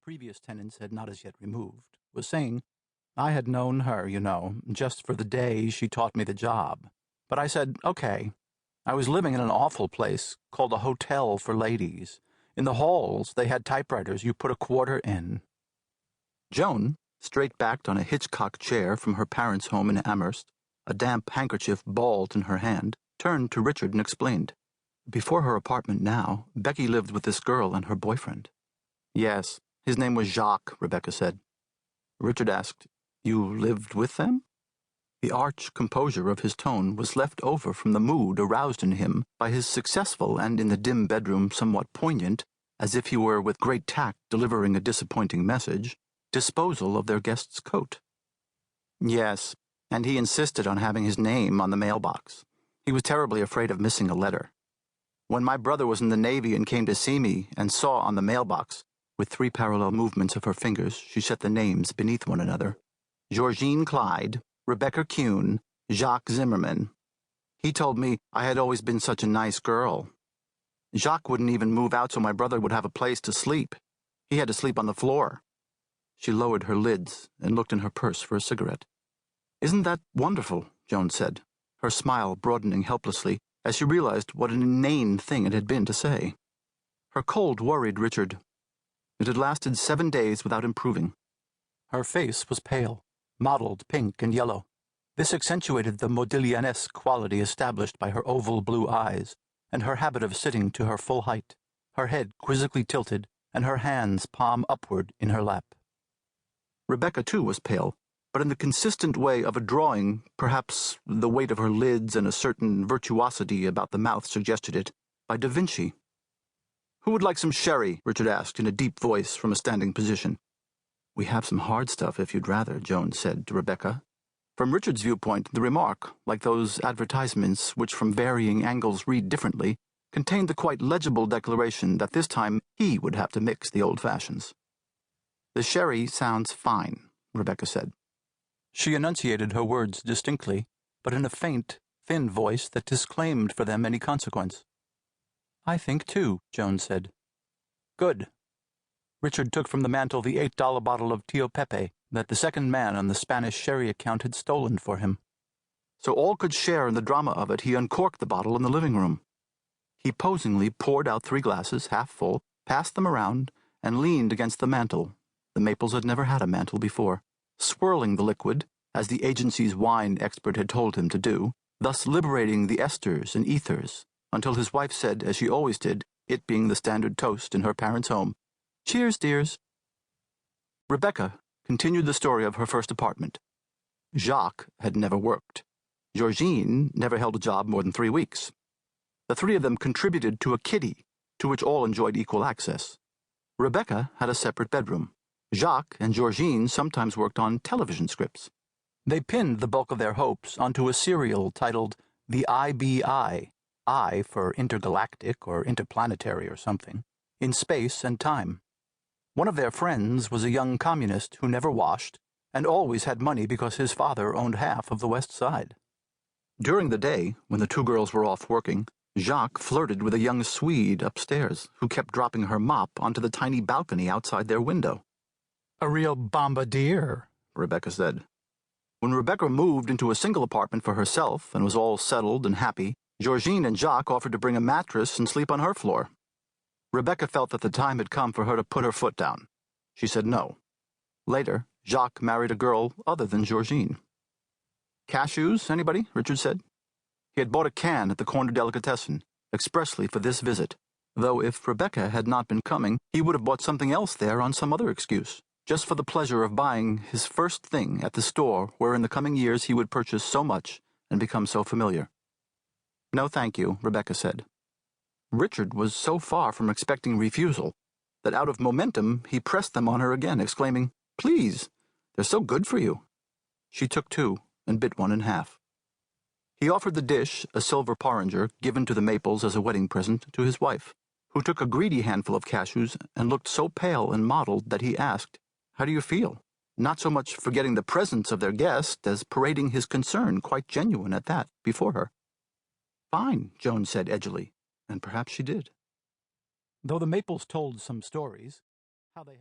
previous tenants had not as yet removed, was saying, "I had known her, just for the day she taught me the job. But I said, okay. I was living in an awful place called a hotel for ladies. In the halls, they had typewriters you put a quarter in." Joan, straight-backed on a Hitchcock chair from her parents' home in Amherst, a damp handkerchief balled in her hand, turned to Richard and explained. Before her apartment now, Becky lived with this girl and her boyfriend. "Yes, his name was Jacques," Rebecca said. Richard asked, "You lived with them?" The arch composure of his tone was left over from the mood aroused in him by his successful and, in the dim bedroom, somewhat poignant, as if he were with great tact delivering a disappointing message, disposal of their guest's coat. "Yes, and he insisted on having his name on the mailbox. He was terribly afraid of missing a letter. When my brother was in the Navy and came to see me and saw on the mailbox, with 3 parallel movements of her fingers, she set the names beneath one another, Georgine Clyde, Rebecca Kuhn, Jacques Zimmerman. He told me I had always been such a nice girl. Jacques wouldn't even move out so my brother would have a place to sleep. He had to sleep on the floor." She lowered her lids and looked in her purse for a cigarette. "Isn't that wonderful?" Joan said, her smile broadening helplessly as she realized what an inane thing it had been to say. Her cold worried Richard. It had lasted 7 days without improving. Her face was pale, mottled pink and yellow. This accentuated the Modiglianesque quality established by her oval blue eyes and her habit of sitting to her full height, her head quizzically tilted and her hands palm upward in her lap. Rebecca, too, was pale, but in the consistent way of a drawing. Perhaps the weight of her lids and a certain virtuosity about the mouth suggested it, by Da Vinci. "Who would like some sherry?" Richard asked in a deep voice from a standing position. "We have some hard stuff if you'd rather," Joan said to Rebecca. From Richard's viewpoint, the remark, like those advertisements which from varying angles read differently, contained the quite legible declaration that this time he would have to mix the old fashions. "The sherry sounds fine," Rebecca said. She enunciated her words distinctly, but in a faint, thin voice that disclaimed for them any consequence. "I think, too," Joan said. "Good." Richard took from the mantel the $8 bottle of Tio Pepe that the second man on the Spanish sherry account had stolen for him. So all could share in the drama of it, he uncorked the bottle in the living room. He posingly poured out 3 glasses, half full, passed them around, and leaned against the mantel. The Maples had never had a mantel before, swirling the liquid, as the agency's wine expert had told him to do, thus liberating the esters and ethers, until his wife said, as she always did, it being the standard toast in her parents' home, "Cheers, dears." Rebecca continued the story of her first apartment. Jacques had never worked. Georgine never held a job more than 3 weeks. The 3 of them contributed to a kitty, to which all enjoyed equal access. Rebecca had a separate bedroom. Jacques and Georgine sometimes worked on television scripts. They pinned the bulk of their hopes onto a serial titled The IBI, I for intergalactic or interplanetary or something, in space and time. One of their friends was a young communist who never washed and always had money because his father owned half of the West Side. During the day, when the 2 girls were off working, Jacques flirted with a young Swede upstairs who kept dropping her mop onto the tiny balcony outside their window. "A real bombardier," Rebecca said. When Rebecca moved into a single apartment for herself and was all settled and happy, Georgine and Jacques offered to bring a mattress and sleep on her floor. Rebecca felt that the time had come for her to put her foot down. She said no. Later, Jacques married a girl other than Georgine. "Cashews, anybody?" Richard said. He had bought a can at the corner delicatessen, expressly for this visit, though if Rebecca had not been coming, he would have bought something else there on some other excuse, just for the pleasure of buying his first thing at the store where in the coming years he would purchase so much and become so familiar. "No, thank you," Rebecca said. Richard was so far from expecting refusal that out of momentum he pressed them on her again, exclaiming, "Please, they're so good for you." She took 2 and bit one in half. He offered the dish, a silver porringer given to the Maples as a wedding present, to his wife, who took a greedy handful of cashews and looked so pale and mottled that he asked, "How do you feel?" Not so much forgetting the presence of their guest as parading his concern, quite genuine at that, before her. "Fine," Joan said edgily, and perhaps she did. Though the Maples told some stories,